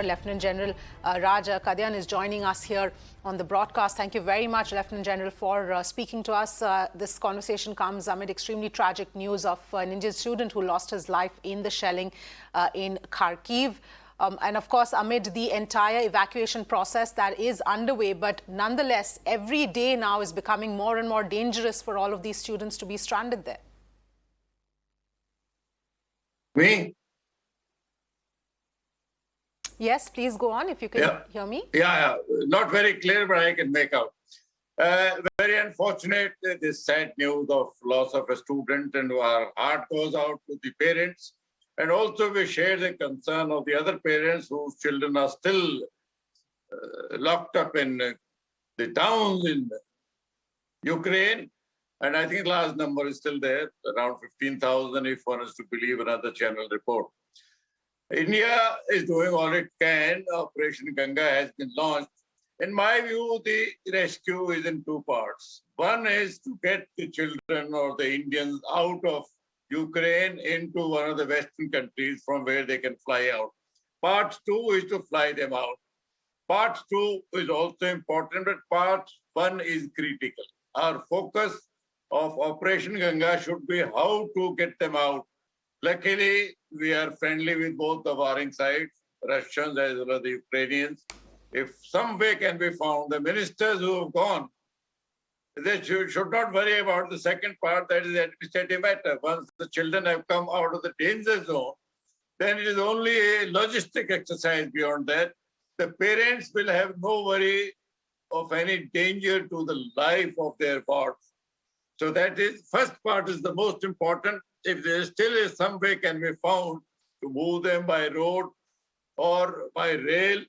Lieutenant General Raj Kadyan is joining us here on the broadcast. Thank you very much, Lieutenant General, for speaking to us. This conversation comes amid extremely tragic news of an Indian student who lost his life in the shelling in Kharkiv. And of course, amid the entire evacuation process that is underway. But nonetheless, every day now is becoming more and more dangerous for all of these students to be stranded there. Me? Yes, please go on if you can hear me. Yeah, not very clear, but I can make out. Very unfortunate, this sad news of loss of a student, and our heart goes out to the parents. And also we share the concern of the other parents whose children are still locked up in the towns in Ukraine. And I think the last number is still there, around 15,000 if one is to believe another channel report. India is doing all it can. Operation Ganga has been launched. In my view, the rescue is in two parts. One is to get the children or the Indians out of Ukraine into one of the Western countries from where they can fly out. Part two is to fly them out. Part two is also important, but part one is critical. Our focus of Operation Ganga should be how to get them out. Luckily, we are friendly with both the warring sides, Russians as well as the Ukrainians. If some way can be found, the ministers who have gone, they should not worry about the second part, that is the administrative matter. Once the children have come out of the danger zone, then it is only a logistic exercise beyond that. The parents will have no worry of any danger to the life of their wards. So that is, first part is the most important. If there still is some way can be found to move them by road or by rail,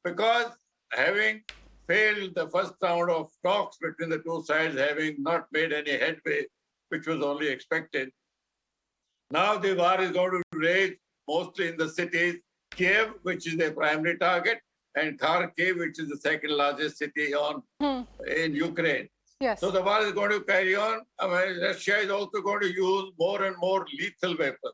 because having failed the first round of talks between the two sides, having not made any headway, which was only expected, now the war is going to rage mostly in the cities, Kiev, which is their primary target, and Kharkiv, which is the second largest city in Ukraine. Yes. So the war is going to carry on. I mean, Russia is also going to use more and more lethal weapons,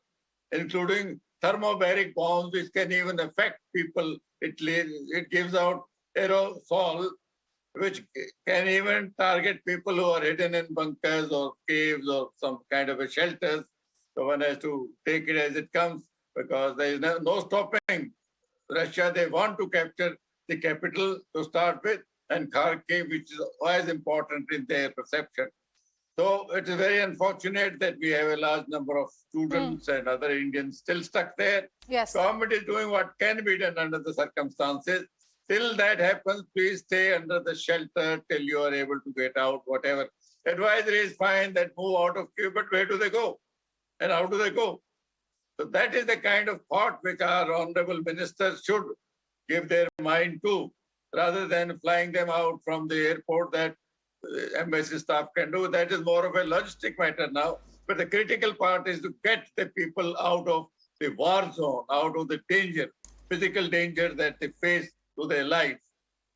including thermobaric bombs, which can even affect people. It gives out aerosol, which can even target people who are hidden in bunkers or caves or some kind of a shelters. So one has to take it as it comes, because there is no stopping Russia. They want to capture the capital to start with, and Kharkiv, which is as important in their perception. So it is very unfortunate that we have a large number of students and other Indians still stuck there. Yes. Government is doing what can be done under the circumstances. Till that happens, please stay under the shelter till you are able to get out, whatever. Advisory is fine that move out of Kiev, but where do they go? And how do they go? So that is the kind of thought which our honorable ministers should give their mind to, rather than flying them out from the airport that embassy staff can do. That is more of a logistic matter now. But the critical part is to get the people out of the war zone, out of the danger, physical danger that they face to their life.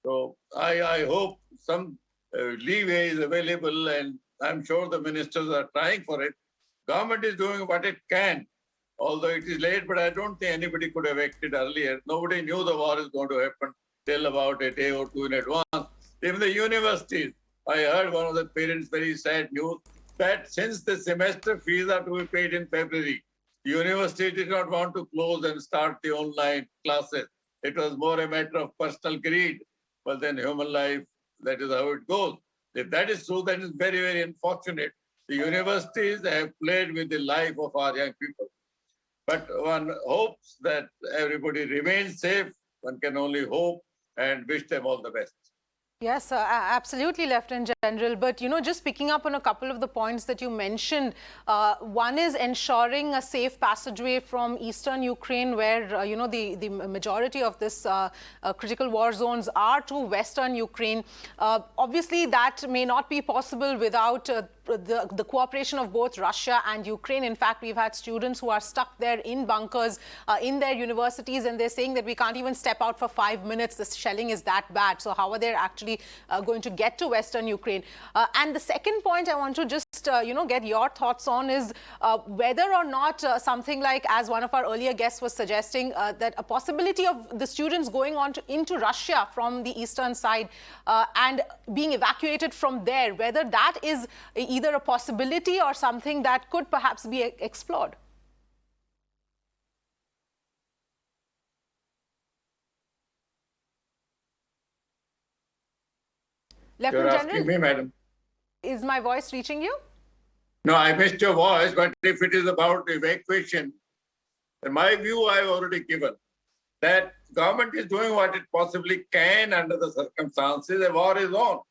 So I hope some leeway is available, and I'm sure the ministers are trying for it. Government is doing what it can, although it is late, but I don't think anybody could have acted earlier. Nobody knew the war is going to happen till about a day or two in advance. Even the universities, I heard one of the parents very sad news that since the semester fees are to be paid in February, the university did not want to close and start the online classes. It was more a matter of personal greed, but then human life, that is how it goes. If that is true, that is very, very unfortunate. The universities have played with the life of our young people. But one hopes that everybody remains safe. One can only hope and wish them all the best. Yes, absolutely, Lieutenant General. But, just picking up on a couple of the points that you mentioned, one is ensuring a safe passageway from eastern Ukraine, where, the majority of this critical war zones are to western Ukraine. Obviously, that may not be possible without the cooperation of both Russia and Ukraine. In fact, we've had students who are stuck there in bunkers in their universities, and they're saying that we can't even step out for 5 minutes. The shelling is that bad. So how are they actually going to get to western Ukraine? And the second point I want to just just, get your thoughts on is whether or not something like, as one of our earlier guests was suggesting, that a possibility of the students going on into Russia from the eastern side and being evacuated from there, whether that is either a possibility or something that could perhaps be explored. You're asking me, madam. Is my voice reaching you? No, I missed your voice, but if it is about evacuation, in my view, I've already given that government is doing what it possibly can under the circumstances. A war is on.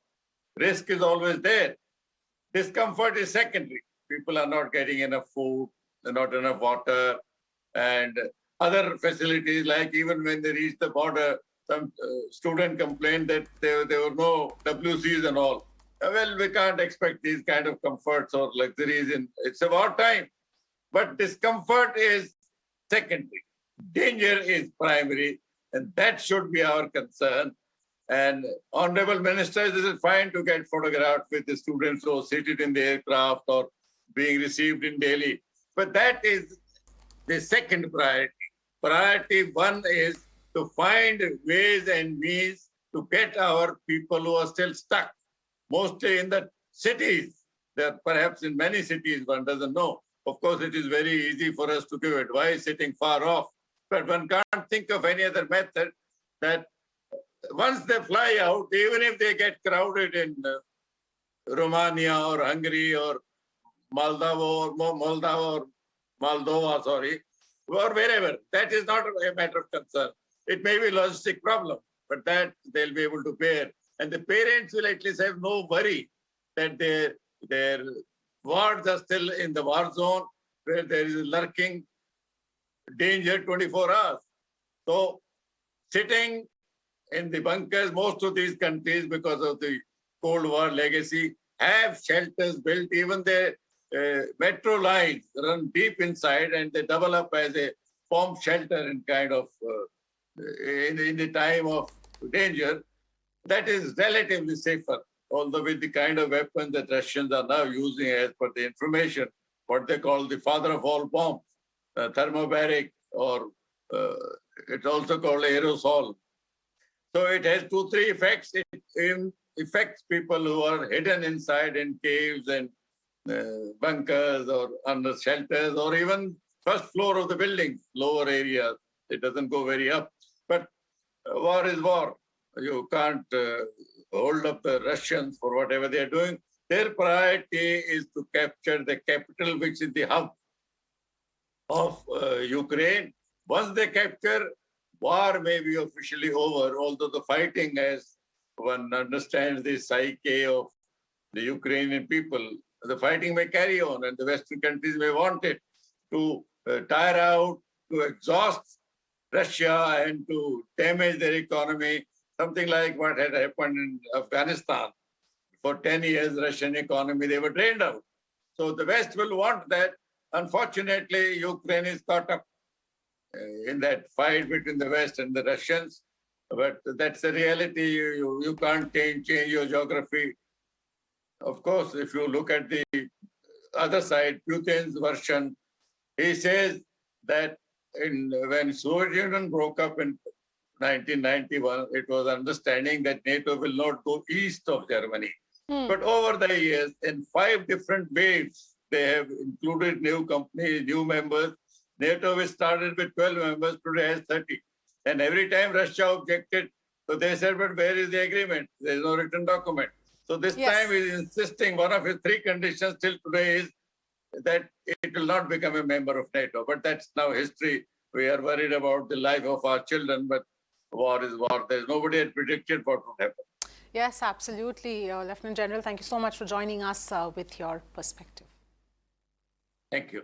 Risk is always there. Discomfort is secondary. People are not getting enough food, not enough water, and other facilities, like even when they reach the border, some student complained that there were no WCs and all. Well, we can't expect these kind of comforts or luxuries. It's a wartime. But discomfort is secondary. Danger is primary, and that should be our concern. And honorable ministers, it is fine to get photographed with the students who are seated in the aircraft or being received in Delhi. But that is the second priority. Priority one is to find ways and means to get our people who are still stuck, mostly in the cities. There perhaps in many cities, one doesn't know. Of course, it is very easy for us to give advice sitting far off, but one can't think of any other method that once they fly out, even if they get crowded in Romania or Hungary or Moldova, or wherever, that is not a matter of concern. It may be a logistic problem, but that they'll be able to bear. And the parents will at least have no worry that their wards are still in the war zone where there is lurking danger 24 hours. So sitting in the bunkers, most of these countries, because of the Cold War legacy, have shelters built. Even the metro lines run deep inside and they double up as a bomb shelter in kind of in the time of danger. That is relatively safer, although with the kind of weapons that Russians are now using, as per the information, what they call the father of all bombs, thermobaric, or it's also called aerosol. So it has 2-3 effects. It affects people who are hidden inside in caves and bunkers or under shelters, or even first floor of the building, lower areas. It doesn't go very up. But war is war. You can't hold up the Russians for whatever they are doing. Their priority is to capture the capital, which is the hub of Ukraine. Once they capture, war may be officially over, although the fighting, as one understands the psyche of the Ukrainian people, the fighting may carry on, and the Western countries may want it to tire out, to exhaust Russia and to damage their economy, something like what had happened in Afghanistan. For 10 years, Russian economy, they were drained out. So the West will want that. Unfortunately, Ukraine is caught up in that fight between the West and the Russians. But that's the reality. You can't change your geography. Of course, if you look at the other side, Putin's version, he says that when Soviet Union broke up in 1991, it was understanding that NATO will not go east of Germany. But over the years, in 5 different waves, they have included new companies, new members. NATO, which started with 12 members, today has 30. And every time Russia objected, so they said, but where is the agreement? There is no written document. So this time he is insisting, one of his 3 conditions till today is that it will not become a member of NATO. But that's now history. We are worried about the life of our children, but war is war. There's nobody had predicted what would happen. Yes, absolutely. Lieutenant General, thank you so much for joining us with your perspective. Thank you.